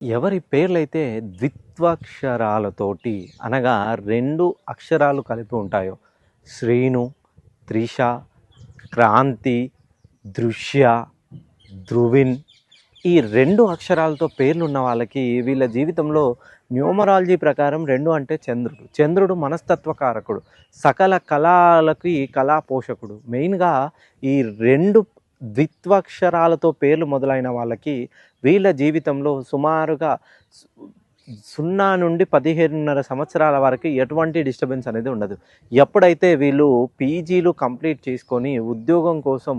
ఎవరి పేర్లైతే ద్విత్వక్షరాలతోటి అనగా 2 అక్షరాలు కలిపి ఉంటాయో శ్రీను, త్రిష, క్రాంతి, దృశ్య, ధ్రువిన్ ఈ 2 అక్షరాలతో పేర్లున్న వాళ్ళకి వీళ్ళ జీవితంలో న్యూమరాలజీ ప్రకారం 2 అంటే చంద్రుడు. చంద్రుడు మనస్తత్వకారకుడు, సకల కళలకి కళా పోషకుడు. మెయిన్గా ఈ 2 ద్విత్వక్షరాలతో పేర్లు మొదలైన వాళ్ళకి వీళ్ళ జీవితంలో సుమారుగా 0 నుండి 15.5 సంవత్సరాల వరకు ఎటువంటి డిస్టర్బెన్స్ అనేది ఉండదు. ఎప్పుడైతే వీళ్ళు పీజీలు కంప్లీట్ చేసుకొని ఉద్యోగం కోసం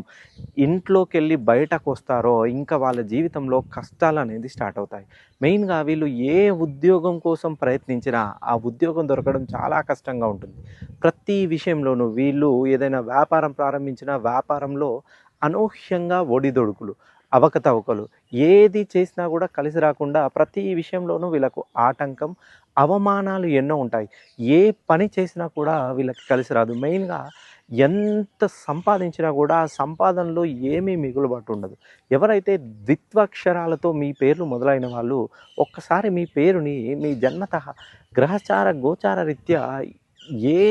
ఇంట్లోకి వెళ్ళి బయటకు వస్తారో ఇంకా వాళ్ళ జీవితంలో కష్టాలు అనేది స్టార్ట్ అవుతాయి. మెయిన్గా వీళ్ళు ఏ ఉద్యోగం కోసం ప్రయత్నించినా ఆ ఉద్యోగం దొరకడం చాలా కష్టంగా ఉంటుంది. ప్రతి విషయంలోనూ వీళ్ళు ఏదైనా వ్యాపారం ప్రారంభించిన వ్యాపారంలో అనూహ్యంగా ఒడిదొడుకులు, అవకతవకలు ఏది చేసినా కూడా కలిసి రాకుండా ప్రతి విషయంలోనూ వీళ్ళకు ఆటంకం, అవమానాలు ఎన్నో ఉంటాయి. ఏ పని చేసినా కూడా వీళ్ళకి కలిసి రాదు. మెయిన్గా ఎంత సంపాదించినా కూడా ఆ సంపాదనలో ఏమీ మిగులుబాటు ఉండదు. ఎవరైతే ద్విత్వక్షరాలతో మీ పేర్లు మొదలైన వాళ్ళు ఒక్కసారి మీ పేరుని మీ జన్మతః గ్రహచార గోచార రీత్యా ఏ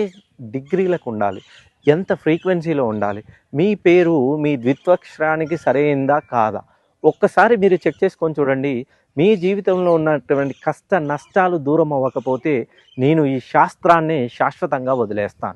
డిగ్రీలకు ఉండాలి, ఎంత ఫ్రీక్వెన్సీలో ఉండాలి, మీ పేరు మీ ద్విత్వక్షరానికి సరైందా కాదా ఒక్కసారి మీరు చెక్ చేసుకొని చూడండి. మీ జీవితంలో ఉన్నటువంటి కష్ట నష్టాలు దూరం అవ్వకపోతే నేను ఈ శాస్త్రాన్ని శాశ్వతంగా వదిలేస్తాను.